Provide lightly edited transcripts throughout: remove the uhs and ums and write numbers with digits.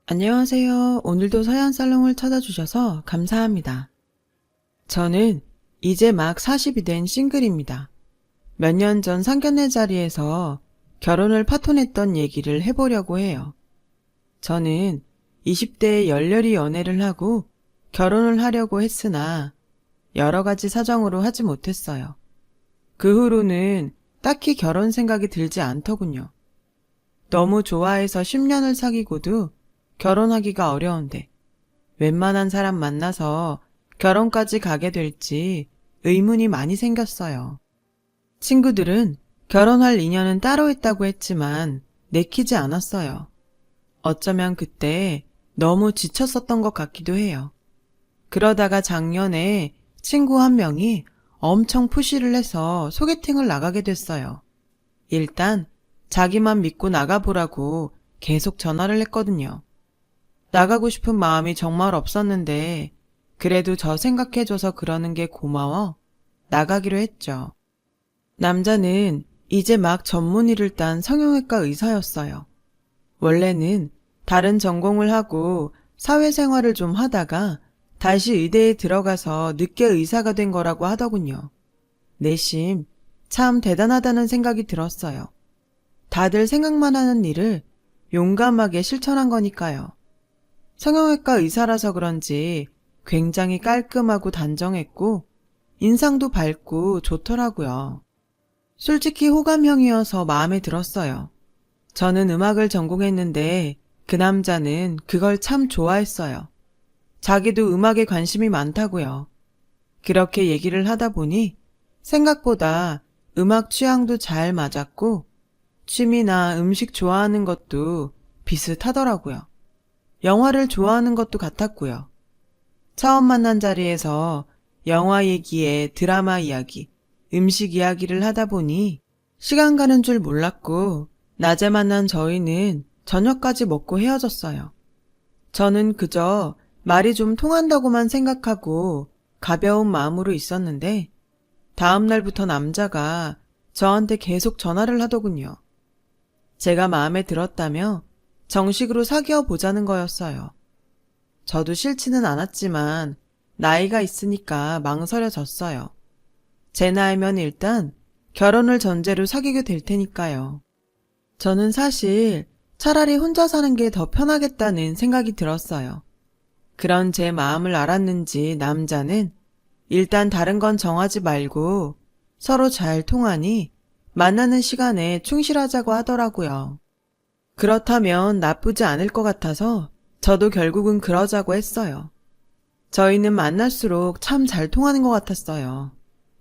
안녕하세요. 오늘도 서연살롱을 찾아주셔서 감사합니다. 저는 이제 막 40이 된 싱글입니다. 몇 년 전 상견례 자리에서 결혼을 파토냈던 얘기를 해보려고 해요. 저는 20대에 열렬히 연애를 하고 결혼을 하려고 했으나 여러 가지 사정으로 하지 못했어요. 그 후로는 딱히 결혼 생각이 들지 않더군요. 너무 좋아해서 10년을 사귀고도 결혼하기가 어려운데 웬만한 사람 만나서 결혼까지 가게 될지 의문이 많이 생겼어요. 친구들은 결혼할 인연은 따로 있다고 했지만 내키지 않았어요. 어쩌면 그때 너무 지쳤었던 것 같기도 해요. 그러다가 작년에 친구 한 명이 엄청 푸시를 해서 소개팅을 나가게 됐어요. 일단 자기만 믿고 나가보라고 계속 전화를 했거든요. 나가고 싶은 마음이 정말 없었는데 그래도 저 생각해줘서 그러는 게 고마워 나가기로 했죠. 남자는 이제 막 전문의를 딴 성형외과 의사였어요. 원래는 다른 전공을 하고 사회생활을 좀 하다가 다시 의대에 들어가서 늦게 의사가 된 거라고 하더군요. 내심 참 대단하다는 생각이 들었어요. 다들 생각만 하는 일을 용감하게 실천한 거니까요. 성형외과 의사라서 그런지 굉장히 깔끔하고 단정했고 인상도 밝고 좋더라고요. 솔직히 호감형이어서 마음에 들었어요. 저는 음악을 전공했는데 그 남자는 그걸 참 좋아했어요. 자기도 음악에 관심이 많다고요. 그렇게 얘기를 하다 보니 생각보다 음악 취향도 잘 맞았고 취미나 음식 좋아하는 것도 비슷하더라고요. 영화를 좋아하는 것도 같았고요. 처음 만난 자리에서 영화 얘기에 드라마 이야기, 음식 이야기를 하다 보니 시간 가는 줄 몰랐고 낮에 만난 저희는 저녁까지 먹고 헤어졌어요. 저는 그저 말이 좀 통한다고만 생각하고 가벼운 마음으로 있었는데 다음 날부터 남자가 저한테 계속 전화를 하더군요. 제가 마음에 들었다며 정식으로 사귀어 보자는 거였어요. 저도 싫지는 않았지만 나이가 있으니까 망설여졌어요. 제 나이면 일단 결혼을 전제로 사귀게 될 테니까요. 저는 사실 차라리 혼자 사는 게 더 편하겠다는 생각이 들었어요. 그런 제 마음을 알았는지 남자는 일단 다른 건 정하지 말고 서로 잘 통하니 만나는 시간에 충실하자고 하더라고요. 그렇다면 나쁘지 않을 것 같아서 저도 결국은 그러자고 했어요. 저희는 만날수록 참 잘 통하는 것 같았어요.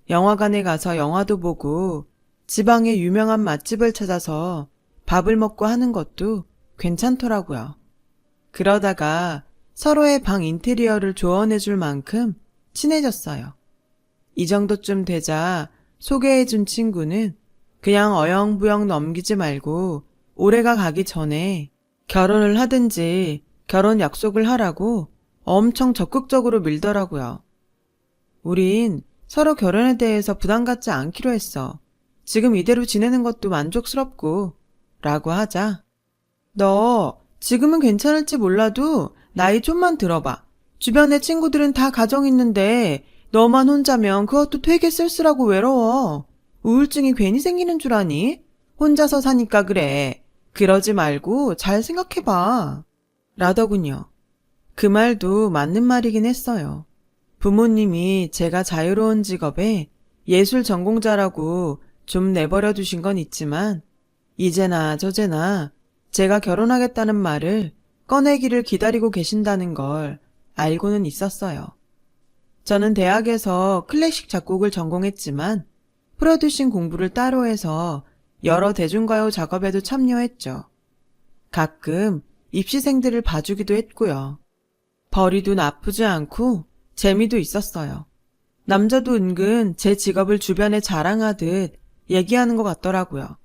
영화관에 가서 영화도 보고 지방의 유명한 맛집을 찾아서 밥을 먹고 하는 것도 괜찮더라고요. 그러다가 서로의 방 인테리어를 조언해 줄 만큼 친해졌어요. 이 정도쯤 되자 소개해 준 친구는 그냥 어영부영 넘기지 말고 올해가 가기 전에 결혼을 하든지 결혼 약속을 하라고 엄청 적극적으로 밀더라고요. 우린 서로 결혼에 대해서 부담 갖지 않기로 했어. 지금 이대로 지내는 것도 만족스럽고 라고 하자 너 지금은 괜찮을지 몰라도 나이 좀만 들어봐. 주변에 친구들은 다 가정 있는데 너만 혼자면 그것도 되게 쓸쓸하고 외로워. 우울증이 괜히 생기는 줄 아니? 혼자서 사니까 그래. 그러지 말고 잘 생각해봐. 라더군요. 그 말도 맞는 말이긴 했어요. 부모님이 제가 자유로운 직업에 예술 전공자라고 좀 내버려 두신 건 있지만 이제나 저제나 제가 결혼하겠다는 말을 꺼내기를 기다리고 계신다는 걸 알고는 있었어요. 저는 대학에서 클래식 작곡을 전공했지만 프로듀싱 공부를 따로 해서 여러 대중가요 작업에도 참여했죠. 가끔 입시생들을 봐주기도 했고요. 벌이도 나쁘지 않고 재미도 있었어요. 남자도 은근 제 직업을 주변에 자랑하듯 얘기하는 것 같더라고요.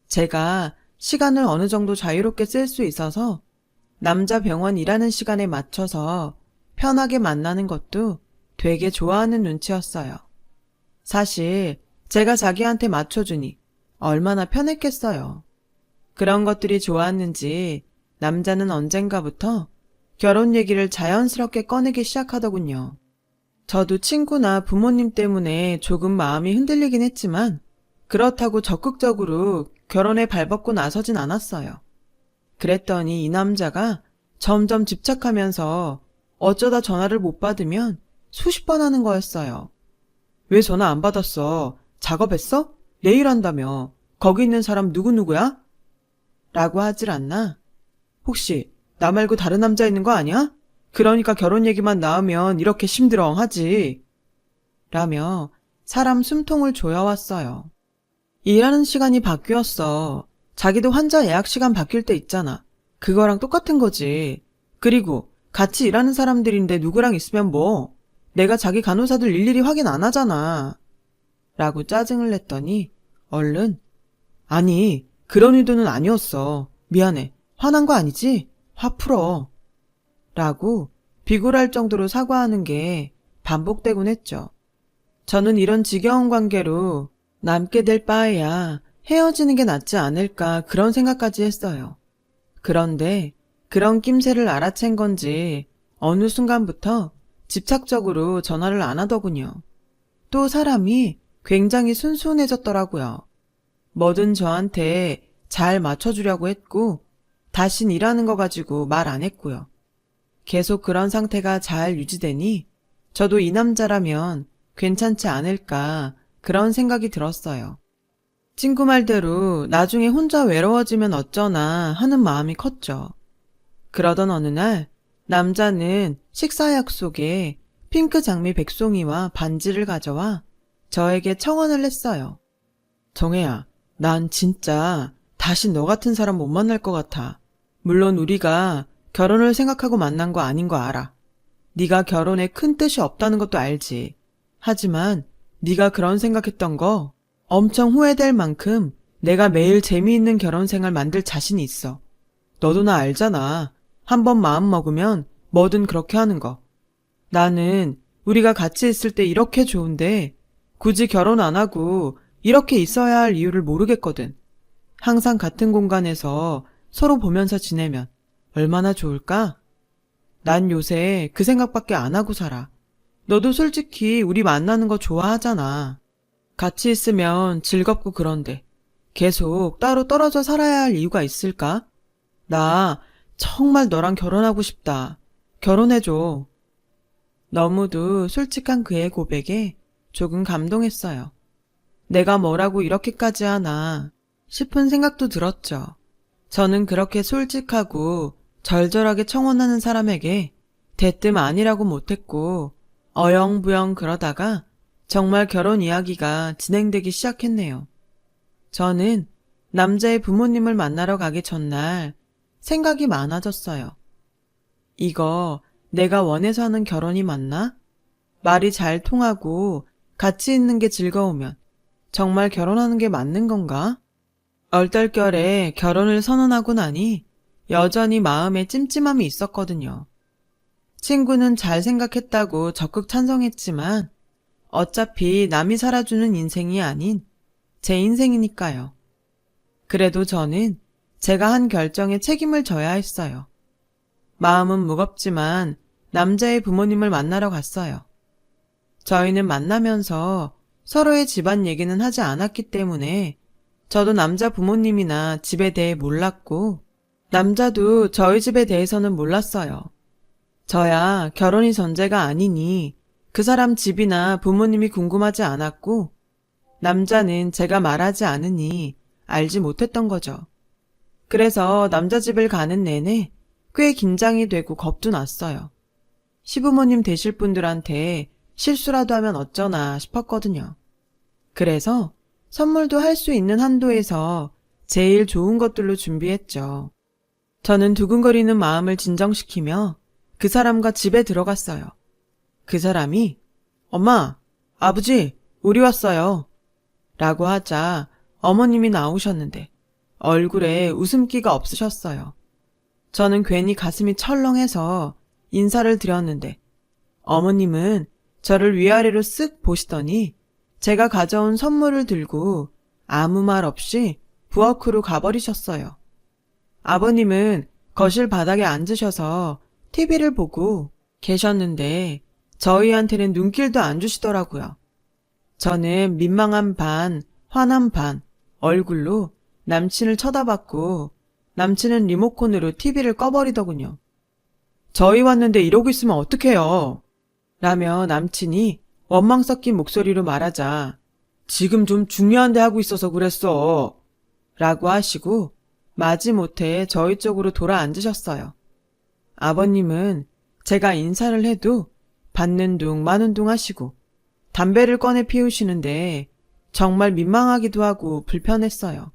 제가 시간을 어느 정도 자유롭게 쓸 수 있어서 남자 병원 일하는 시간에 맞춰서 편하게 만나는 것도 되게 좋아하는 눈치였어요. 사실 제가 자기한테 맞춰주니 얼마나 편했겠어요. 그런 것들이 좋았는지 남자는 언젠가부터 결혼 얘기를 자연스럽게 꺼내기 시작하더군요. 저도 친구나 부모님 때문에 조금 마음이 흔들리긴 했지만 그렇다고 적극적으로 결혼에 발벗고 나서진 않았어요. 그랬더니 이 남자가 점점 집착하면서 어쩌다 전화를 못 받으면 수십 번 하는 거였어요. 왜 전화 안 받았어? 작업했어? 내일 한다며. 거기 있는 사람 누구누구야? 라고 하질 않나? 혹시 나 말고 다른 남자 있는 거 아니야? 그러니까 결혼 얘기만 나오면 이렇게 심드렁하지. 라며 사람 숨통을 조여왔어요. 일하는 시간이 바뀌었어. 자기도 환자 예약 시간 바뀔 때 있잖아. 그거랑 똑같은 거지. 그리고 같이 일하는 사람들인데 누구랑 있으면 뭐. 내가 자기 간호사들 일일이 확인 안 하잖아. 라고 짜증을 냈더니 얼른 아니 그런 의도는 아니었어. 미안해. 화난 거 아니지? 화 풀어. 라고 비굴할 정도로 사과하는 게 반복되곤 했죠. 저는 이런 지겨운 관계로 남게 될 바에야 헤어지는 게 낫지 않을까 그런 생각까지 했어요. 그런데 그런 낌새를 알아챈 건지 어느 순간부터 집착적으로 전화를 안 하더군요. 또 사람이 굉장히 순순해졌더라고요. 뭐든 저한테 잘 맞춰주려고 했고 다신 일하는 거 가지고 말 안 했고요. 계속 그런 상태가 잘 유지되니 저도 이 남자라면 괜찮지 않을까 그런 생각이 들었어요. 친구 말대로 나중에 혼자 외로워지면 어쩌나 하는 마음이 컸죠. 그러던 어느 날 남자는 식사 약속에 핑크 장미 백송이와 반지를 가져와 저에게 청혼을 했어요. 정혜야, 난 진짜 다시 너 같은 사람 못 만날 것 같아. 물론 우리가 결혼을 생각하고 만난 거 아닌 거 알아. 네가 결혼에 큰 뜻이 없다는 것도 알지. 하지만 네가 그런 생각했던 거 엄청 후회될 만큼 내가 매일 재미있는 결혼 생활 만들 자신이 있어. 너도 나 알잖아. 한번 마음 먹으면 뭐든 그렇게 하는 거. 나는 우리가 같이 있을 때 이렇게 좋은데 굳이 결혼 안 하고 이렇게 있어야 할 이유를 모르겠거든. 항상 같은 공간에서 서로 보면서 지내면 얼마나 좋을까? 난 요새 그 생각밖에 안 하고 살아. 너도 솔직히 우리 만나는 거 좋아하잖아. 같이 있으면 즐겁고 그런데 계속 따로 떨어져 살아야 할 이유가 있을까? 나 정말 너랑 결혼하고 싶다. 결혼해줘. 너무도 솔직한 그의 고백에 조금 감동했어요. 내가 뭐라고 이렇게까지 하나 싶은 생각도 들었죠. 저는 그렇게 솔직하고 절절하게 청혼하는 사람에게 대뜸 아니라고 못했고 어영부영 그러다가 정말 결혼 이야기가 진행되기 시작했네요. 저는 남자의 부모님을 만나러 가기 전날 생각이 많아졌어요. 이거 내가 원해서 하는 결혼이 맞나? 말이 잘 통하고 같이 있는 게 즐거우면 정말 결혼하는 게 맞는 건가? 얼떨결에 결혼을 선언하고 나니 여전히 마음에 찜찜함이 있었거든요. 친구는 잘 생각했다고 적극 찬성했지만 어차피 남이 살아주는 인생이 아닌 제 인생이니까요. 그래도 저는 제가 한 결정에 책임을 져야 했어요. 마음은 무겁지만 남자의 부모님을 만나러 갔어요. 저희는 만나면서 서로의 집안 얘기는 하지 않았기 때문에 저도 남자 부모님이나 집에 대해 몰랐고 남자도 저희 집에 대해서는 몰랐어요. 저야 결혼이 전제가 아니니 그 사람 집이나 부모님이 궁금하지 않았고 남자는 제가 말하지 않으니 알지 못했던 거죠. 그래서 남자 집을 가는 내내 꽤 긴장이 되고 겁도 났어요. 시부모님 되실 분들한테 실수라도 하면 어쩌나 싶었거든요. 그래서 선물도 할 수 있는 한도에서 제일 좋은 것들로 준비했죠. 저는 두근거리는 마음을 진정시키며 그 사람과 집에 들어갔어요. 그 사람이 엄마, 아버지, 우리 왔어요. 라고 하자 어머님이 나오셨는데 얼굴에 웃음기가 없으셨어요. 저는 괜히 가슴이 철렁해서 인사를 드렸는데 어머님은 저를 위아래로 쓱 보시더니 제가 가져온 선물을 들고 아무 말 없이 부엌으로 가버리셨어요. 아버님은 거실 바닥에 앉으셔서 TV를 보고 계셨는데 저희한테는 눈길도 안 주시더라고요. 저는 민망한 반, 화난 반, 얼굴로 남친을 쳐다봤고 남친은 리모컨으로 TV를 꺼버리더군요. 저희 왔는데 이러고 있으면 어떡해요? 라며 남친이 원망 섞인 목소리로 말하자 지금 좀 중요한 데 하고 있어서 그랬어. 라고 하시고 마지못해 저희 쪽으로 돌아 앉으셨어요. 아버님은 제가 인사를 해도 받는 둥 마는 둥 하시고 담배를 꺼내 피우시는데 정말 민망하기도 하고 불편했어요.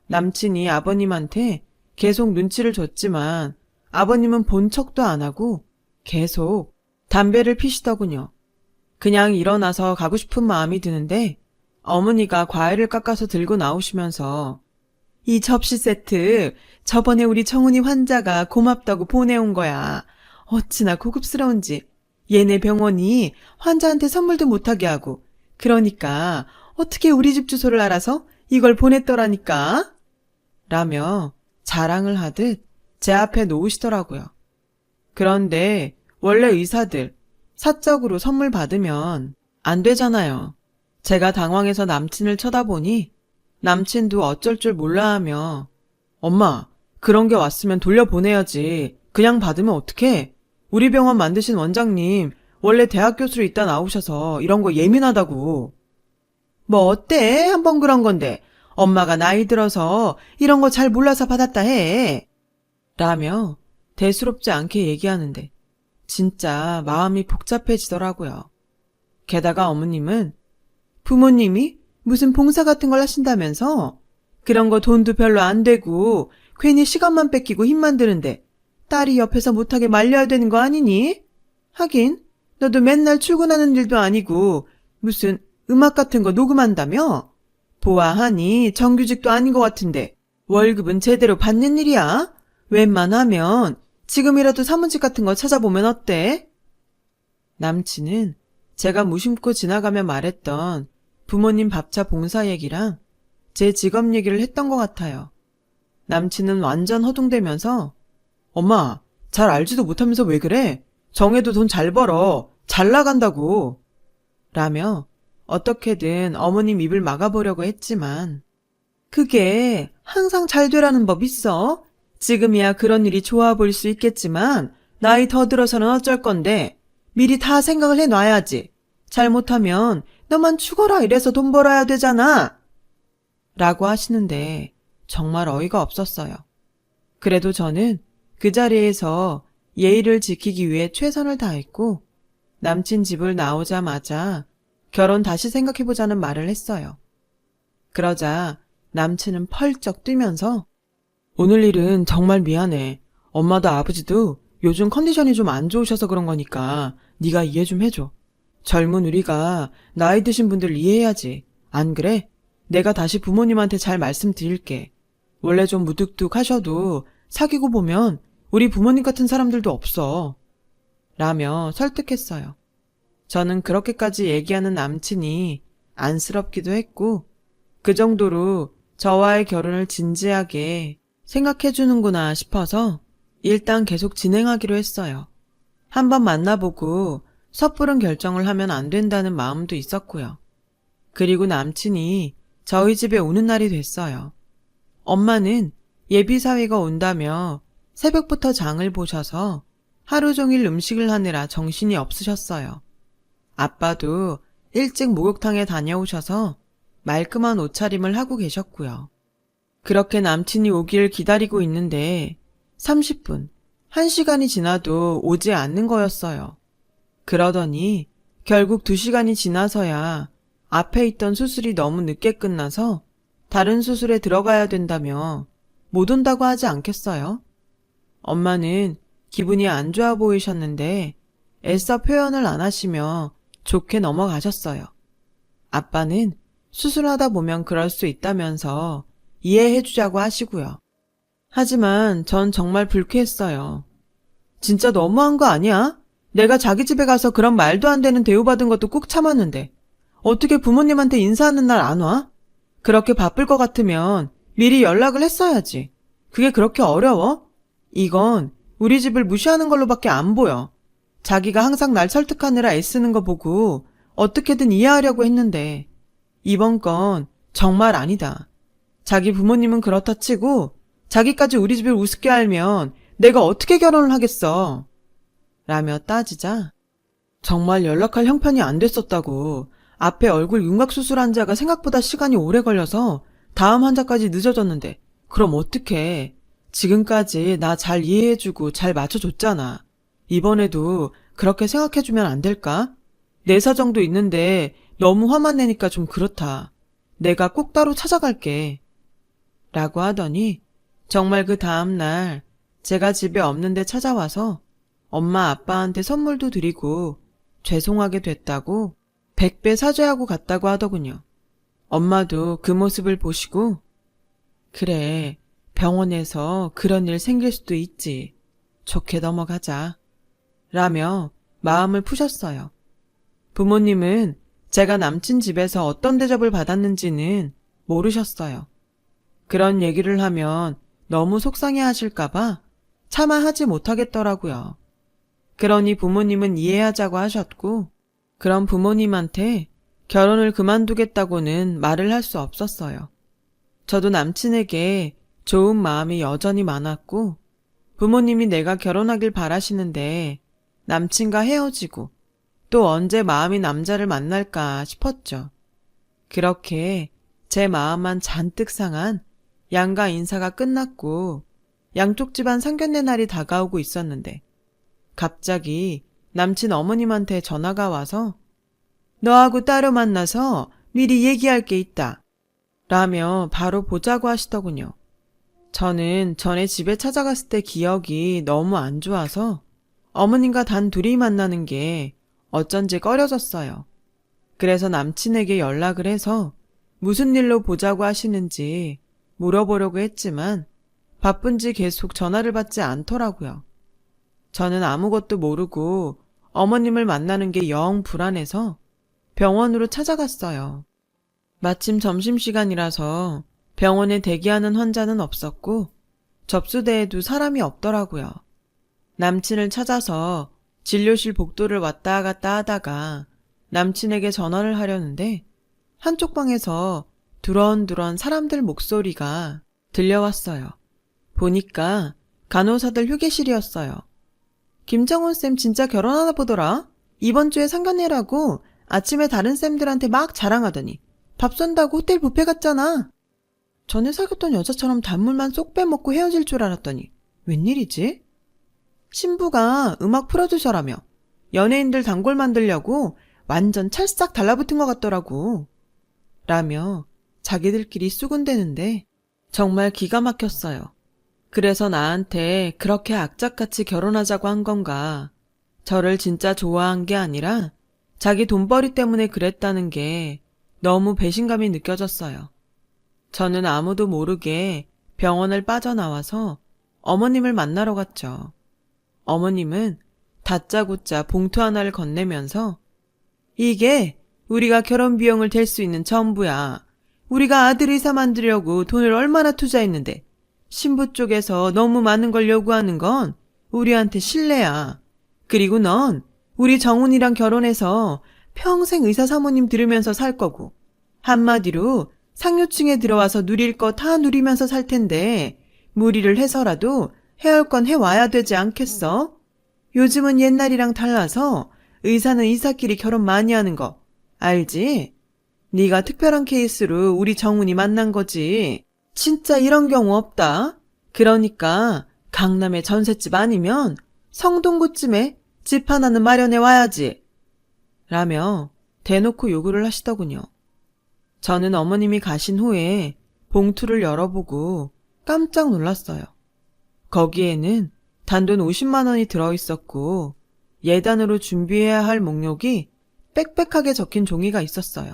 남친이 아버님한테 계속 눈치를 줬지만 아버님은 본 척도 안 하고 계속 담배를 피시더군요. 그냥 일어나서 가고 싶은 마음이 드는데 어머니가 과일을 깎아서 들고 나오시면서 이 접시 세트 저번에 우리 정훈이 환자가 고맙다고 보내온 거야. 어찌나 고급스러운지. 얘네 병원이 환자한테 선물도 못하게 하고 그러니까 어떻게 우리 집 주소를 알아서 이걸 보냈더라니까? 라며 자랑을 하듯 제 앞에 놓으시더라고요. 그런데 원래 의사들 사적으로 선물 받으면 안 되잖아요. 제가 당황해서 남친을 쳐다보니 남친도 어쩔 줄 몰라 하며 엄마, 그런 게 왔으면 돌려보내야지. 그냥 받으면 어떡해? 우리 병원 만드신 원장님 원래 대학 교수로 있다 나오셔서 이런 거 예민하다고. 뭐 어때? 한번 그런 건데. 엄마가 나이 들어서 이런 거 잘 몰라서 받았다 해. 라며 대수롭지 않게 얘기하는데 진짜 마음이 복잡해지더라고요. 게다가 어머님은 부모님이 무슨 봉사 같은 걸 하신다면서 그런 거 돈도 별로 안 되고 괜히 시간만 뺏기고 힘만 드는데 딸이 옆에서 못하게 말려야 되는 거 아니니? 하긴 너도 맨날 출근하는 일도 아니고 무슨 음악 같은 거 녹음한다며? 보아하니 정규직도 아닌 것 같은데 월급은 제대로 받는 일이야? 웬만하면 지금이라도 사무직 같은 거 찾아보면 어때? 남친은 제가 무심코 지나가며 말했던 부모님 밥차 봉사 얘기랑 제 직업 얘기를 했던 것 같아요. 남친은 완전 허둥대면서 엄마, 잘 알지도 못하면서 왜 그래? 정해도 돈 잘 벌어. 잘 나간다고. 라며 어떻게든 어머님 입을 막아보려고 했지만 그게 항상 잘 되라는 법 있어? 지금이야 그런 일이 좋아 보일 수 있겠지만 나이 더 들어서는 어쩔 건데 미리 다 생각을 해놔야지. 잘못하면 너만 죽어라 이래서 돈 벌어야 되잖아. 라고 하시는데 정말 어이가 없었어요. 그래도 저는 그 자리에서 예의를 지키기 위해 최선을 다했고 남친 집을 나오자마자 결혼 다시 생각해보자는 말을 했어요. 그러자 남친은 펄쩍 뛰면서 오늘 일은 정말 미안해. 엄마도 아버지도 요즘 컨디션이 좀 안 좋으셔서 그런 거니까 네가 이해 좀 해줘. 젊은 우리가 나이 드신 분들 이해해야지. 안 그래? 내가 다시 부모님한테 잘 말씀드릴게. 원래 좀 무뚝뚝하셔도 사귀고 보면 우리 부모님 같은 사람들도 없어. 라며 설득했어요. 저는 그렇게까지 얘기하는 남친이 안쓰럽기도 했고 그 정도로 저와의 결혼을 진지하게 생각해주는구나 싶어서 일단 계속 진행하기로 했어요. 한번 만나보고 섣부른 결정을 하면 안 된다는 마음도 있었고요. 그리고 남친이 저희 집에 오는 날이 됐어요. 엄마는 예비사위가 온다며 새벽부터 장을 보셔서 하루 종일 음식을 하느라 정신이 없으셨어요. 아빠도 일찍 목욕탕에 다녀오셔서 말끔한 옷차림을 하고 계셨고요. 그렇게 남친이 오기를 기다리고 있는데 30분, 1시간이 지나도 오지 않는 거였어요. 그러더니 결국 2시간이 지나서야 앞에 있던 수술이 너무 늦게 끝나서 다른 수술에 들어가야 된다며 못 온다고 하지 않겠어요? 엄마는 기분이 안 좋아 보이셨는데 애써 표현을 안 하시며 좋게 넘어가셨어요. 아빠는 수술하다 보면 그럴 수 있다면서 이해해주자고 하시고요. 하지만 전 정말 불쾌했어요. 진짜 너무한 거 아니야? 내가 자기 집에 가서 그런 말도 안 되는 대우받은 것도 꾹 참았는데 어떻게 부모님한테 인사하는 날 안 와? 그렇게 바쁠 것 같으면 미리 연락을 했어야지. 그게 그렇게 어려워? 이건 우리 집을 무시하는 걸로밖에 안 보여. 자기가 항상 날 설득하느라 애쓰는 거 보고 어떻게든 이해하려고 했는데 이번 건 정말 아니다. 자기 부모님은 그렇다 치고 자기까지 우리 집을 우습게 알면 내가 어떻게 결혼을 하겠어? 라며 따지자 정말 연락할 형편이 안 됐었다고. 앞에 얼굴 윤곽 수술한 자가 생각보다 시간이 오래 걸려서 다음 환자까지 늦어졌는데 그럼 어떡해. 지금까지 나 잘 이해해주고 잘 맞춰줬잖아. 이번에도 그렇게 생각해주면 안 될까? 내 사정도 있는데 너무 화만 내니까 좀 그렇다. 내가 꼭 따로 찾아갈게. 라고 하더니 정말 그 다음날 제가 집에 없는데 찾아와서 엄마 아빠한테 선물도 드리고 죄송하게 됐다고 100배 사죄하고 갔다고 하더군요. 엄마도 그 모습을 보시고 그래, 병원에서 그런 일 생길 수도 있지. 좋게 넘어가자. 라며 마음을 푸셨어요. 부모님은 제가 남친 집에서 어떤 대접을 받았는지는 모르셨어요. 그런 얘기를 하면 너무 속상해 하실까봐 차마 하지 못하겠더라고요. 그러니 부모님은 이해하자고 하셨고, 그런 부모님한테 결혼을 그만두겠다고는 말을 할 수 없었어요. 저도 남친에게 좋은 마음이 여전히 많았고, 부모님이 내가 결혼하길 바라시는데 남친과 헤어지고 또 언제 마음이 남자를 만날까 싶었죠. 그렇게 제 마음만 잔뜩 상한 양가 인사가 끝났고 양쪽 집안 상견례 날이 다가오고 있었는데 갑자기 남친 어머님한테 전화가 와서 너하고 따로 만나서 미리 얘기할 게 있다. 라며 바로 보자고 하시더군요. 저는 전에 집에 찾아갔을 때 기억이 너무 안 좋아서 어머님과 단 둘이 만나는 게 어쩐지 꺼려졌어요. 그래서 남친에게 연락을 해서 무슨 일로 보자고 하시는지 물어보려고 했지만 바쁜지 계속 전화를 받지 않더라고요. 저는 아무것도 모르고 어머님을 만나는 게 영 불안해서 병원으로 찾아갔어요. 마침 점심시간이라서 병원에 대기하는 환자는 없었고 접수대에도 사람이 없더라고요. 남친을 찾아서 진료실 복도를 왔다 갔다 하다가 남친에게 전화를 하려는데 한쪽 방에서 두런두런 사람들 목소리가 들려왔어요. 보니까 간호사들 휴게실이었어요. 김정훈 쌤 진짜 결혼하나 보더라. 이번 주에 상견례라고 아침에 다른 쌤들한테 막 자랑하더니 밥 쏜다고 호텔 뷔페 갔잖아. 전에 사귀었던 여자처럼 단물만 쏙 빼먹고 헤어질 줄 알았더니 웬일이지? 신부가 음악 프로듀서라며 연예인들 단골 만들려고 완전 찰싹 달라붙은 것 같더라고. 라며 자기들끼리 쑥은대는데 정말 기가 막혔어요. 그래서 나한테 그렇게 악착같이 결혼하자고 한 건가. 저를 진짜 좋아한 게 아니라 자기 돈벌이 때문에 그랬다는 게 너무 배신감이 느껴졌어요. 저는 아무도 모르게 병원을 빠져나와서 어머님을 만나러 갔죠. 어머님은 다짜고짜 봉투 하나를 건네면서 이게 우리가 결혼 비용을 댈 수 있는 전부야. 우리가 아들 의사 만들려고 돈을 얼마나 투자했는데 신부 쪽에서 너무 많은 걸 요구하는 건 우리한테 실례야. 그리고 넌 우리 정훈이랑 결혼해서 평생 의사 사모님 들으면서 살 거고 한마디로 상류층에 들어와서 누릴 거 다 누리면서 살 텐데 무리를 해서라도 해올 건 해와야 되지 않겠어? 요즘은 옛날이랑 달라서 의사는 의사끼리 결혼 많이 하는 거 알지? 네가 특별한 케이스로 우리 정훈이 만난 거지. 진짜 이런 경우 없다. 그러니까 강남의 전셋집 아니면 성동구쯤에 집 하나는 마련해 와야지. 라며 대놓고 요구를 하시더군요. 저는 어머님이 가신 후에 봉투를 열어보고 깜짝 놀랐어요. 거기에는 단돈 50만 원이 들어있었고 예단으로 준비해야 할 목록이 빽빽하게 적힌 종이가 있었어요.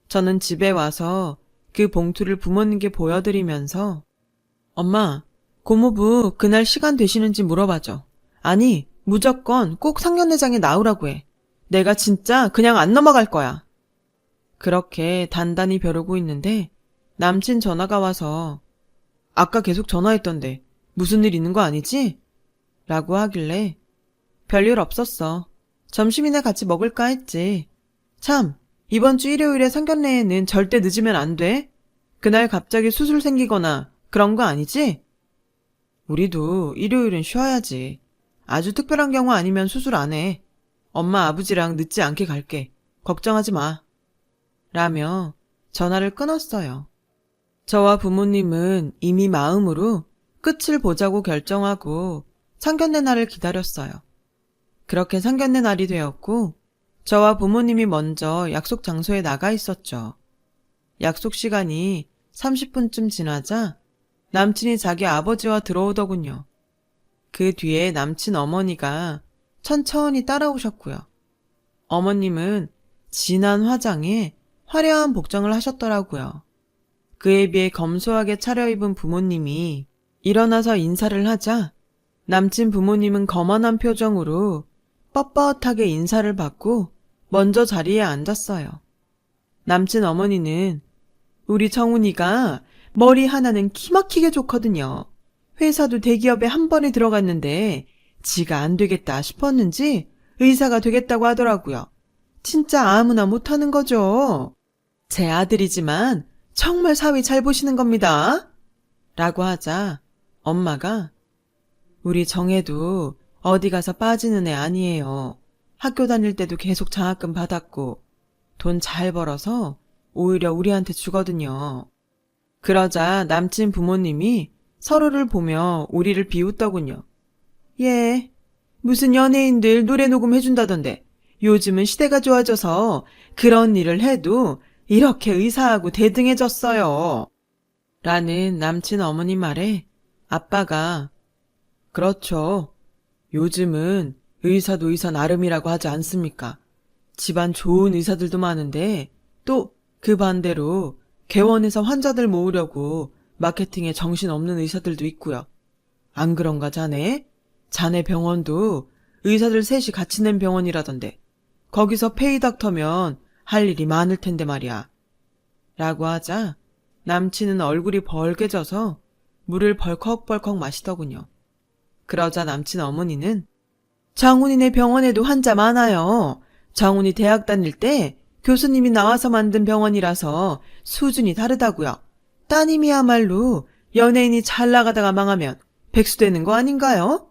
저는 집에 와서 그 봉투를 부모님께 보여드리면서 엄마, 고모부 그날 시간 되시는지 물어봐줘. 아니, 무조건 꼭 상견례장에 나오라고 해. 내가 진짜 그냥 안 넘어갈 거야. 그렇게 단단히 벼르고 있는데 남친 전화가 와서 아까 계속 전화했던데 무슨 일 있는 거 아니지? 라고 하길래 별일 없었어. 점심이나 같이 먹을까 했지. 참, 이번 주 일요일에 상견례에는 절대 늦으면 안 돼. 그날 갑자기 수술 생기거나 그런 거 아니지? 우리도 일요일은 쉬어야지. 아주 특별한 경우 아니면 수술 안 해. 엄마 아버지랑 늦지 않게 갈게. 걱정하지 마. 라며 전화를 끊었어요. 저와 부모님은 이미 마음으로 끝을 보자고 결정하고 상견례 날을 기다렸어요. 그렇게 상견례 날이 되었고 저와 부모님이 먼저 약속 장소에 나가 있었죠. 약속 시간이 30분쯤 지나자 남친이 자기 아버지와 들어오더군요. 그 뒤에 남친 어머니가 천천히 따라오셨고요. 어머님은 진한 화장에 화려한 복장을 하셨더라고요. 그에 비해 검소하게 차려입은 부모님이 일어나서 인사를 하자 남친 부모님은 거만한 표정으로 뻣뻣하게 인사를 받고 먼저 자리에 앉았어요. 남친 어머니는 우리 정훈이가 머리 하나는 기막히게 좋거든요. 회사도 대기업에 한 번에 들어갔는데 지가 안 되겠다 싶었는지 의사가 되겠다고 하더라고요. 진짜 아무나 못하는 거죠. 제 아들이지만 정말 사위 잘 보시는 겁니다. 라고 하자 엄마가 우리 정혜도 어디 가서 빠지는 애 아니에요. 학교 다닐 때도 계속 장학금 받았고 돈 잘 벌어서 오히려 우리한테 주거든요. 그러자 남친 부모님이 서로를 보며 우리를 비웃더군요. 예, 무슨 연예인들 노래 녹음해준다던데 요즘은 시대가 좋아져서 그런 일을 해도 이렇게 의사하고 대등해졌어요. 라는 남친 어머니 말에 아빠가 그렇죠. 요즘은 의사도 의사 나름이라고 하지 않습니까? 집안 좋은 의사들도 많은데 또 그 반대로 개원해서 환자들 모으려고 마케팅에 정신없는 의사들도 있고요. 안 그런가 자네? 자네 병원도 의사들 셋이 같이 낸 병원이라던데 거기서 페이닥터면 할 일이 많을 텐데 말이야. 라고 하자 남친은 얼굴이 벌개져서 물을 벌컥벌컥 마시더군요. 그러자 남친 어머니는 정훈이네 병원에도 환자 많아요. 정훈이 대학 다닐 때 교수님이 나와서 만든 병원이라서 수준이 다르다고요. 따님이야말로 연예인이 잘 나가다가 망하면 백수되는 거 아닌가요?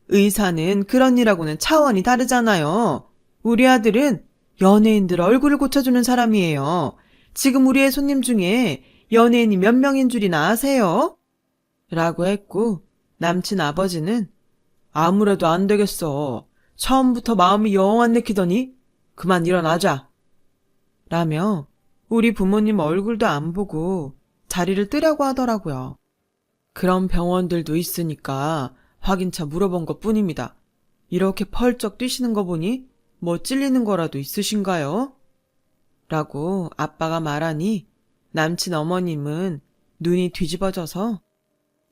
의사는 그런 일하고는 차원이 다르잖아요. 우리 아들은 연예인들 얼굴을 고쳐주는 사람이에요. 지금 우리의 손님 중에 연예인이 몇 명인 줄이나 아세요? 라고 했고 남친 아버지는 아무래도 안 되겠어. 처음부터 마음이 영 안 내키더니 그만 일어나자. 라며 우리 부모님 얼굴도 안 보고 자리를 뜨려고 하더라고요. 그런 병원들도 있으니까 확인차 물어본 것 뿐입니다. 이렇게 펄쩍 뛰시는 거 보니 뭐 찔리는 거라도 있으신가요? 라고 아빠가 말하니 남친 어머님은 눈이 뒤집어져서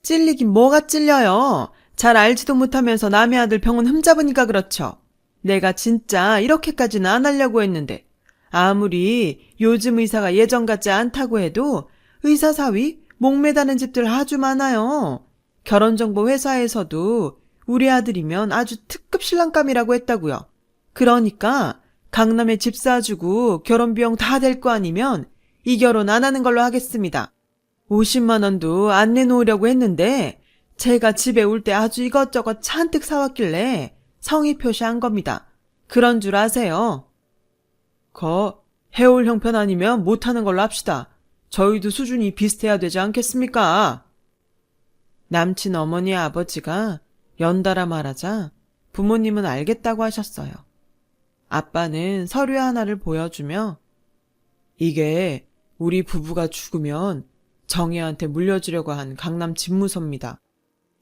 찔리긴 뭐가 찔려요. 잘 알지도 못하면서 남의 아들 병원 흠잡으니까 그렇죠. 내가 진짜 이렇게까지는 안 하려고 했는데 아무리 요즘 의사가 예전 같지 않다고 해도 의사 사위 목매다는 집들 아주 많아요. 결혼정보 회사에서도 우리 아들이면 아주 특급 신랑감이라고 했다고요. 그러니까 강남에 집 사주고 결혼 비용 다 될 거 아니면 이 결혼 안 하는 걸로 하겠습니다. 50만 원도 안 내놓으려고 했는데 제가 집에 올 때 아주 이것저것 잔뜩 사왔길래 성의 표시한 겁니다. 그런 줄 아세요? 해올 형편 아니면 못하는 걸로 합시다. 저희도 수준이 비슷해야 되지 않겠습니까? 남친 어머니 아버지가 연달아 말하자 부모님은 알겠다고 하셨어요. 아빠는 서류 하나를 보여주며 이게 우리 부부가 죽으면 정혜한테 물려주려고 한 강남 집무소입니다.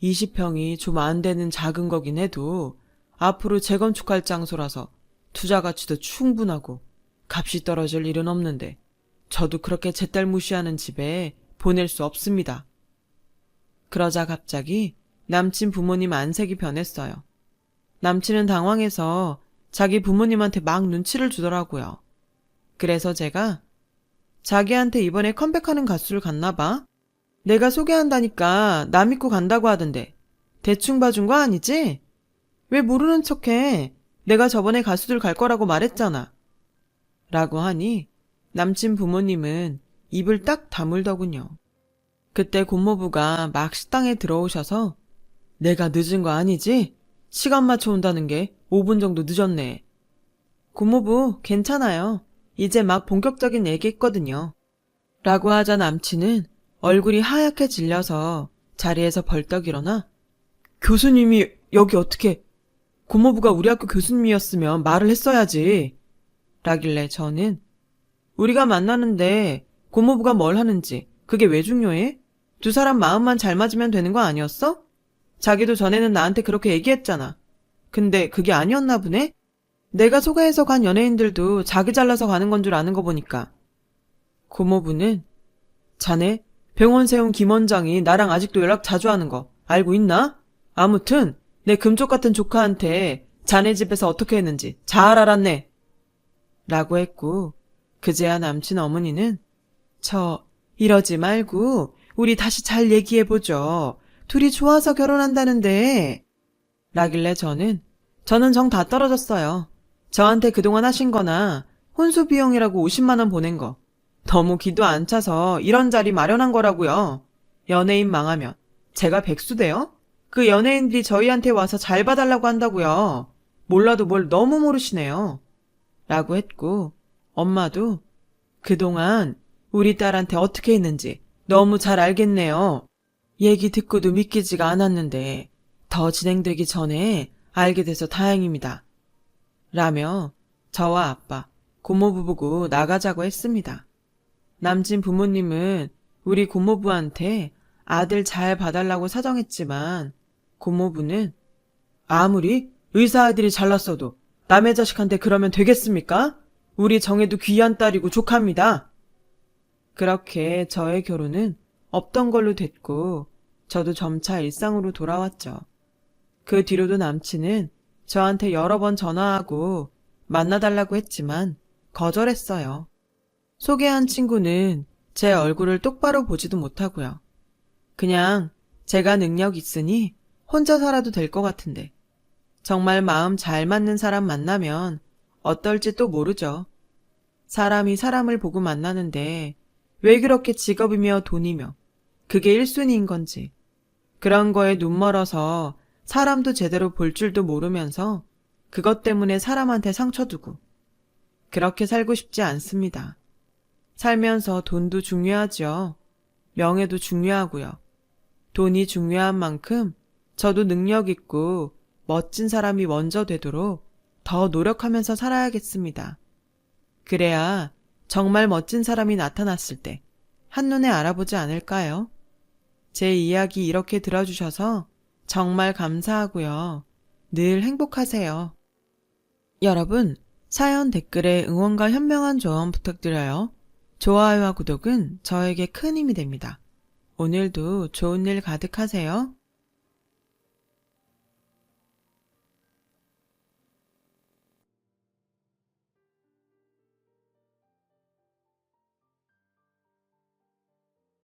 20평이 좀 안 되는 작은 거긴 해도 앞으로 재건축할 장소라서 투자 가치도 충분하고 값이 떨어질 일은 없는데 저도 그렇게 제 딸 무시하는 집에 보낼 수 없습니다. 그러자 갑자기 남친 부모님 안색이 변했어요. 남친은 당황해서 자기 부모님한테 막 눈치를 주더라고요. 그래서 제가 자기한테 이번에 컴백하는 가수를 갔나 봐. 내가 소개한다니까 나 믿고 간다고 하던데 대충 봐준 거 아니지? 왜 모르는 척해? 내가 저번에 가수들 갈 거라고 말했잖아. 라고 하니 남친 부모님은 입을 딱 다물더군요. 그때 고모부가 막 식당에 들어오셔서 내가 늦은 거 아니지? 시간 맞춰 온다는 게 5분 정도 늦었네. 고모부 괜찮아요. 이제 막 본격적인 얘기 했거든요. 라고 하자 남친은 얼굴이 하얗게 질려서 자리에서 벌떡 일어나 교수님이 여기 어떻게 고모부가 우리 학교 교수님이었으면 말을 했어야지. 라길래 저는 우리가 만나는데 고모부가 뭘 하는지 그게 왜 중요해? 두 사람 마음만 잘 맞으면 되는 거 아니었어? 자기도 전에는 나한테 그렇게 얘기했잖아. 근데 그게 아니었나 보네? 내가 소개해서 간 연예인들도 자기 잘라서 가는 건 줄 아는 거 보니까. 고모부는 자네 병원 세운 김 원장이 나랑 아직도 연락 자주 하는 거 알고 있나? 아무튼 내 금쪽 같은 조카한테 자네 집에서 어떻게 했는지 잘 알았네. 라고 했고 그제야 남친 어머니는 이러지 말고 우리 다시 잘 얘기해보죠. 둘이 좋아서 결혼한다는데. 라길래 저는 정 다 떨어졌어요. 저한테 그동안 하신 거나 혼수 비용이라고 50만 원 보낸 거. 너무 기도 안 차서 이런 자리 마련한 거라고요. 연예인 망하면 제가 백수 돼요? 그 연예인들이 저희한테 와서 잘 봐달라고 한다고요. 몰라도 뭘 너무 모르시네요. 라고 했고 엄마도 그동안 우리 딸한테 어떻게 했는지 너무 잘 알겠네요. 얘기 듣고도 믿기지가 않았는데 더 진행되기 전에 알게 돼서 다행입니다. 라며 저와 아빠, 고모부 보고 나가자고 했습니다. 남친 부모님은 우리 고모부한테 아들 잘 봐달라고 사정했지만 고모부는 아무리 의사 아들이 잘났어도 남의 자식한테 그러면 되겠습니까? 우리 정혜도 귀한 딸이고 조카입니다. 그렇게 저의 결혼은 없던 걸로 됐고 저도 점차 일상으로 돌아왔죠. 그 뒤로도 남친은 저한테 여러 번 전화하고 만나달라고 했지만 거절했어요. 소개한 친구는 제 얼굴을 똑바로 보지도 못하고요. 그냥 제가 능력 있으니 혼자 살아도 될 것 같은데 정말 마음 잘 맞는 사람 만나면 어떨지 또 모르죠. 사람이 사람을 보고 만나는데 왜 그렇게 직업이며 돈이며 그게 1순위인 건지 그런 거에 눈멀어서 사람도 제대로 볼 줄도 모르면서 그것 때문에 사람한테 상처 두고 그렇게 살고 싶지 않습니다. 살면서 돈도 중요하죠. 명예도 중요하고요. 돈이 중요한 만큼 저도 능력 있고 멋진 사람이 먼저 되도록 더 노력하면서 살아야겠습니다. 그래야 정말 멋진 사람이 나타났을 때 한눈에 알아보지 않을까요? 제 이야기 이렇게 들어주셔서 정말 감사하고요. 늘 행복하세요. 여러분, 사연 댓글에 응원과 현명한 조언 부탁드려요. 좋아요와 구독은 저에게 큰 힘이 됩니다. 오늘도 좋은 일 가득하세요.